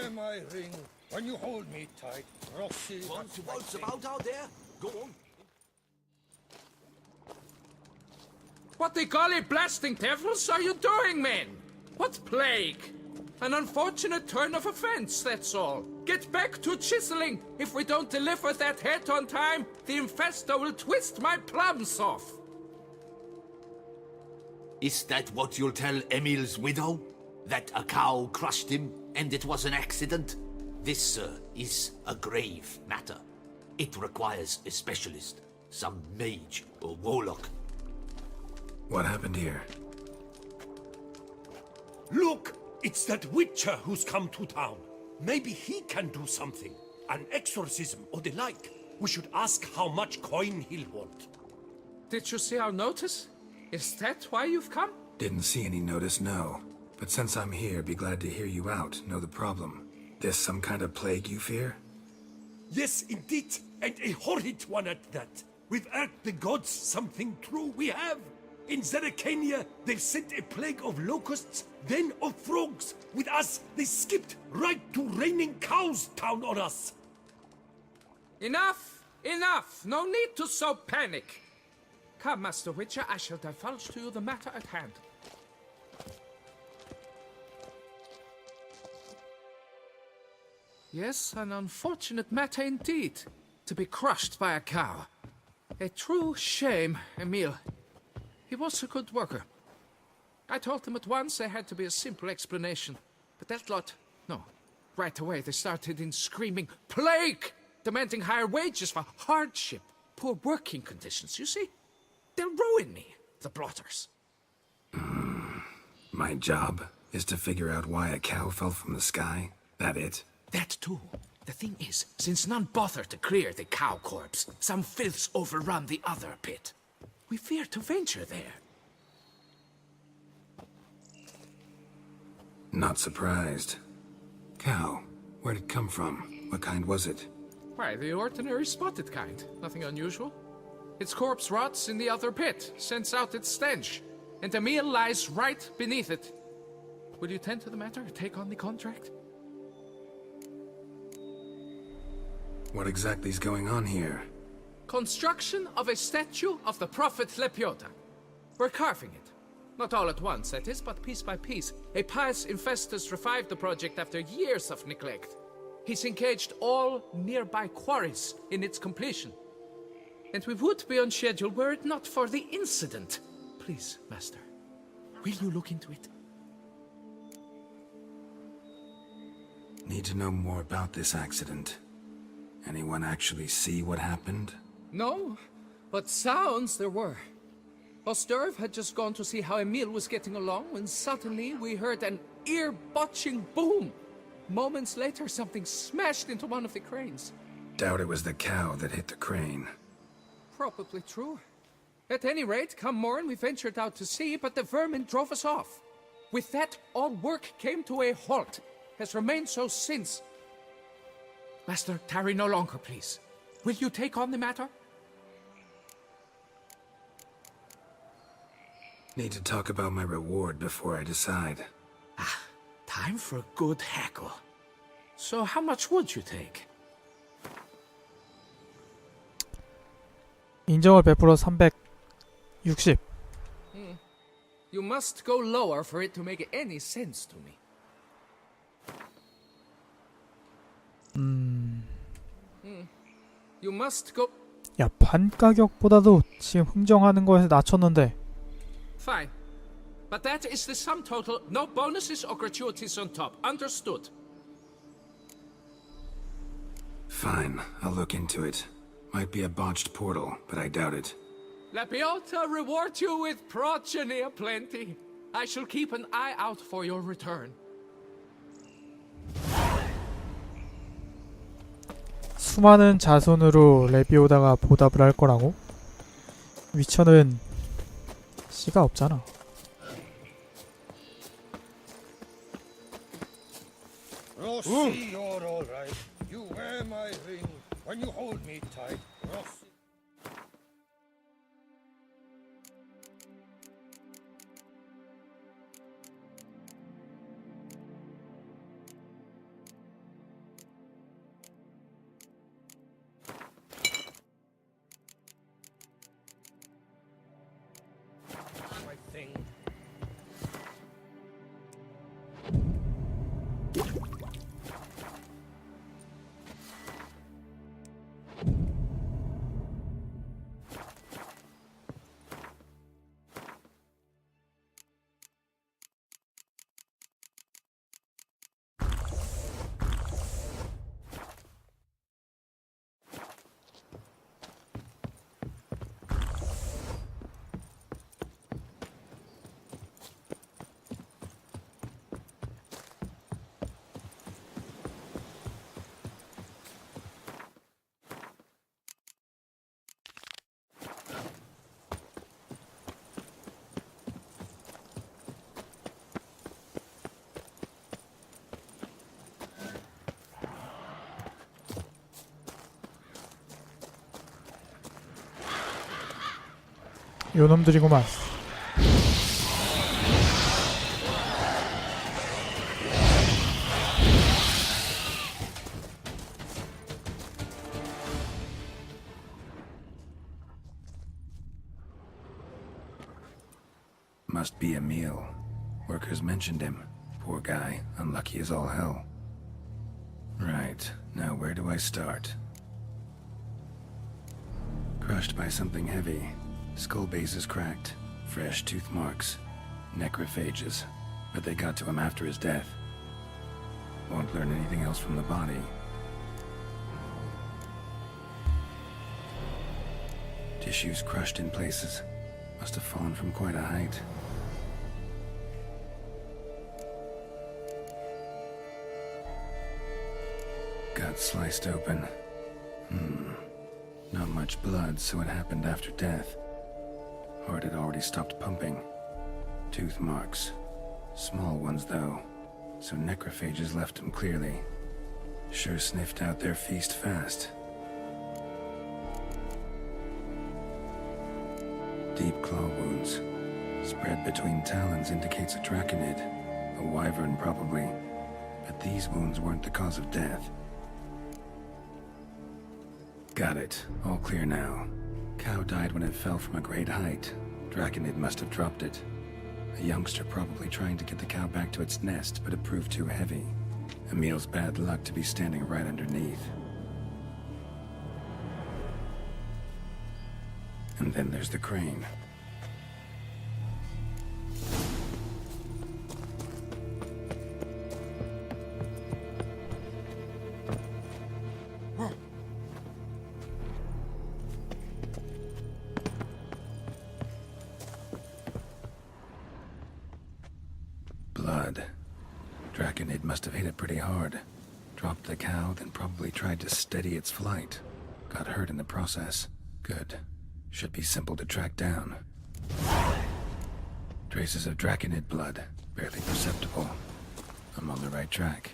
wear my ring when you hold me tight. Rossi, Want to waltz about out there? Go on. What the golly blasting devils are you doing, men? What plague? An unfortunate turn of offense, that's all. Get back to chiseling. If we don't deliver that head on time, the infestor will twist my plums off. Is that what you'll tell Emil's widow? That a cow crushed him and it was an accident? This, sir, is a grave matter. It requires a specialist, some mage or warlock. What happened here? Look! It's that Witcher who's come to town. Maybe he can do something. An exorcism or the like. We should ask how much coin he'll want. Did you see our notice? Is that why you've come? Didn't see any notice, no. But since I'm here, be glad to hear you out, know the problem. This some kind of plague you fear? Yes, indeed, and a horrid one at that. We've earned the gods something true, we have. In Zeracania, they've sent a plague of locusts, then of frogs. With us, they skipped right to raining cows down on us. Enough! Enough! No need to so panic! Come, Master Witcher, I shall divulge to you the matter at hand. Yes, an unfortunate matter indeed. To be crushed by a cow. A true shame, Emil. He was a good worker. I told them at once there had to be a simple explanation. But that lot, no. Right away they started in screaming, "Plague!" Demanding higher wages for hardship, poor working conditions, you see? They'll ruin me, the blotters. My job is to figure out why a cow fell from the sky? That it? That too. The thing is, since none bother to clear the cow corpse, some filths overrun the other pit. We fear to venture there. Not surprised. Cow, where'd it come from? What kind was it? Why, the ordinary spotted kind. Nothing unusual. Its corpse rots in the other pit, sends out its stench, and Emil lies right beneath it. Will you tend to the matter, take on the contract? What exactly is going on here? Construction of a statue of the prophet Lepiota. We're carving it. Not all at once, that is, but piece by piece. A pious infestus revived the project after years of neglect. He's engaged all nearby quarries in its completion. And we would be on schedule were it not for the incident. Please, Master, will you look into it? Need to know more about this accident. Anyone actually see what happened? No, but sounds there were. Osterv had just gone to see how Emil was getting along when suddenly we heard an ear-botching boom. Moments later, something smashed into one of the cranes. Doubt it was the cow that hit the crane. Probably true. At any rate, come morn we ventured out to sea, but the vermin drove us off. With that, all work came to a halt. Has remained so since. Master, tarry no longer, please. Will you take on the matter? Need to talk about my reward before I decide. Time for a good hackle. So how much would you take? 인정을 베풀어 360. You must go lower for it to make any sense to me. You must go. 야, 반 가격보다도 지금 흥정하는 거에서 낮췄는데. Fine. But that is the sum total. No bonuses or gratuities on top. Understood? Fine, I'll look into it. Might be a botched portal, but I doubt it. Lepiota reward you with progeny aplenty. I shall keep an eye out for your return. 수많은 자손으로 레비오다가 보답을 할 거라고? 위쳐는 씨가 없잖아. Rossi, you're all right. You wear my ring when you hold me tight. Rossi. 요놈들이구만. Must be Emil. Workers mentioned him. Poor guy, unlucky as all hell. Right, now where do I start? Crushed by something heavy. Skull base is cracked. Fresh tooth marks. Necrophages. But they got to him after his death. Won't learn anything else from the body. Tissues crushed in places. Must have fallen from quite a height. Gut sliced open. Not much blood, so it happened after death. Heart had already stopped pumping. Tooth marks. Small ones, though. So necrophages left him clearly. Sure sniffed out their feast fast. Deep claw wounds. Spread between talons indicates a draconid. A wyvern, probably. But these wounds weren't the cause of death. Got it. All clear now. Cow died when it fell from a great height. Draconid must have dropped it. A youngster probably trying to get the cow back to its nest, but it proved too heavy. Emil's bad luck to be standing right underneath. And then there's the crane. Blood. Draconid must have hit it pretty hard. Dropped the cow, then probably tried to steady its flight. Got hurt in the process. Good. Should be simple to track down. Traces of draconid blood. Barely perceptible. I'm on the right track.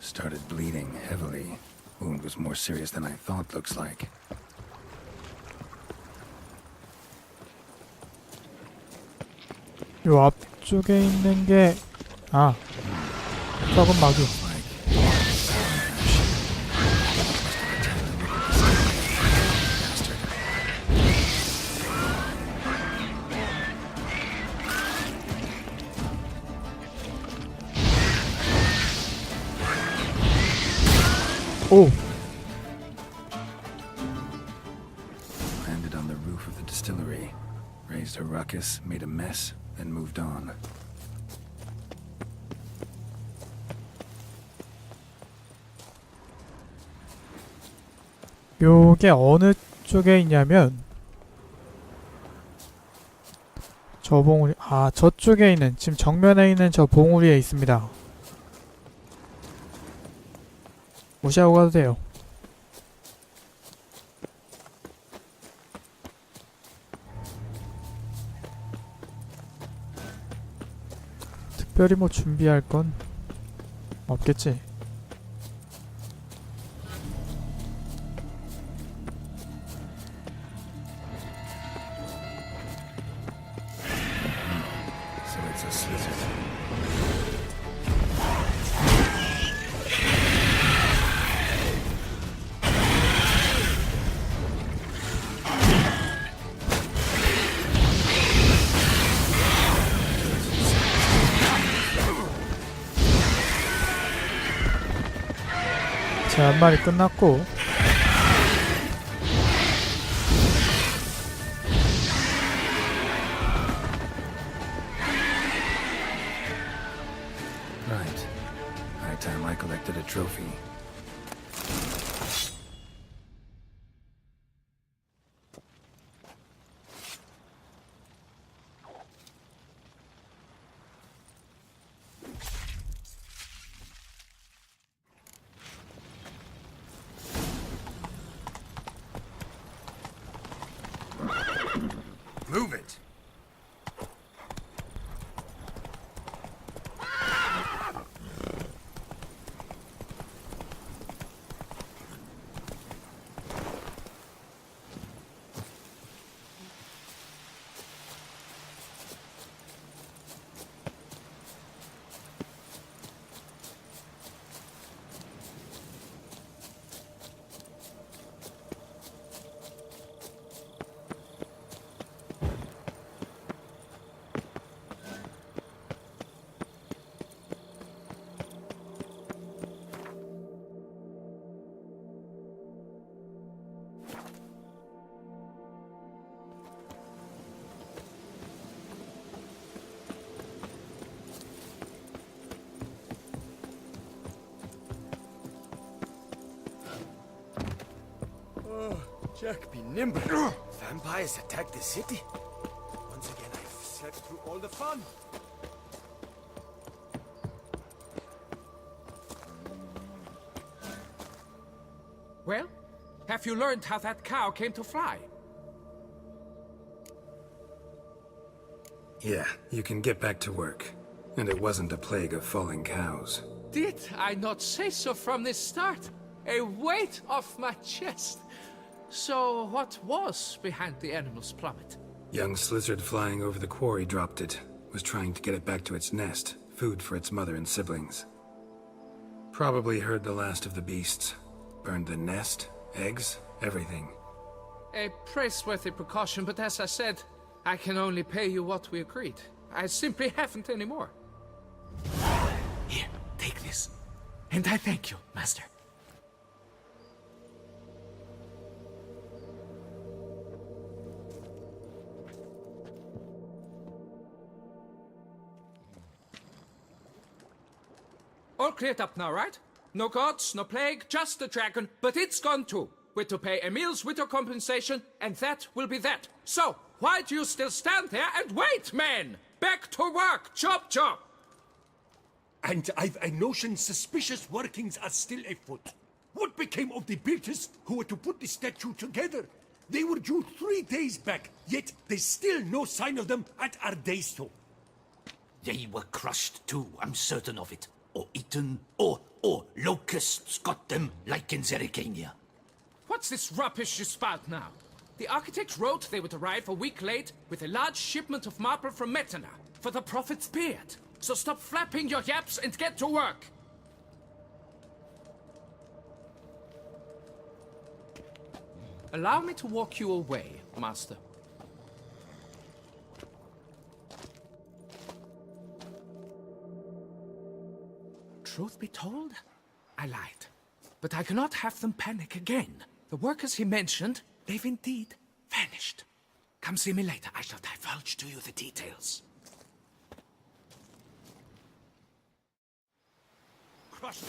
Started bleeding heavily. Wound was more serious than I thought, looks like. 요 앞쪽에 있는 게 썩은 마귀. 오! Landed on the roof of the distillery. Raised a ruckus, made a mess, then moved on. 요게 어느 쪽에 있냐면 저 봉우리 저쪽에 있는 지금 정면에 있는 저 봉우리에 있습니다. 무시하고 가도 돼요. 특별히 뭐 준비할 건 없겠지. So it's a slizard. 자, 한 마리 끝났고 Right. High time I collected a trophy. Move it. Jack, be nimble. Vampires attack the city. Once again, I've slept through all the fun. Well, have you learned how that cow came to fly? Yeah, you can get back to work. And it wasn't a plague of falling cows. Did I not say so from the start? A weight off my chest. So what was behind the animal's plummet? Young lizard flying over the quarry dropped it. Was trying to get it back to its nest. Food for its mother and siblings. Probably heard the last of the beasts. Burned the nest, eggs, everything. A praiseworthy precaution, but as I said, I can only pay you what we agreed. I simply haven't any more. Here, take this. And I thank you, Master. All cleared up now, right? No gods, no plague, just the dragon, but it's gone too. We're to pay Emil's widow compensation, and that will be that. So, why do you still stand there and wait, men? Back to work! Chop, chop! And I've a notion suspicious workings are still afoot. What became of the builders who were to put the statue together? They were due 3 days back, yet there's still no sign of them at our daysto. They were crushed too, I'm certain of it. Or eaten, or locusts got them, like in Zerikania. What's this rubbish you spout now? The architect wrote they would arrive a week late with a large shipment of marble from Metana for the prophet's beard. So stop flapping your yaps and get to work! Allow me to walk you away, Master. Truth be told, I lied. But I cannot have them panic again. The workers he mentioned, they've indeed vanished. Come see me later. I shall divulge to you the details. Crushed.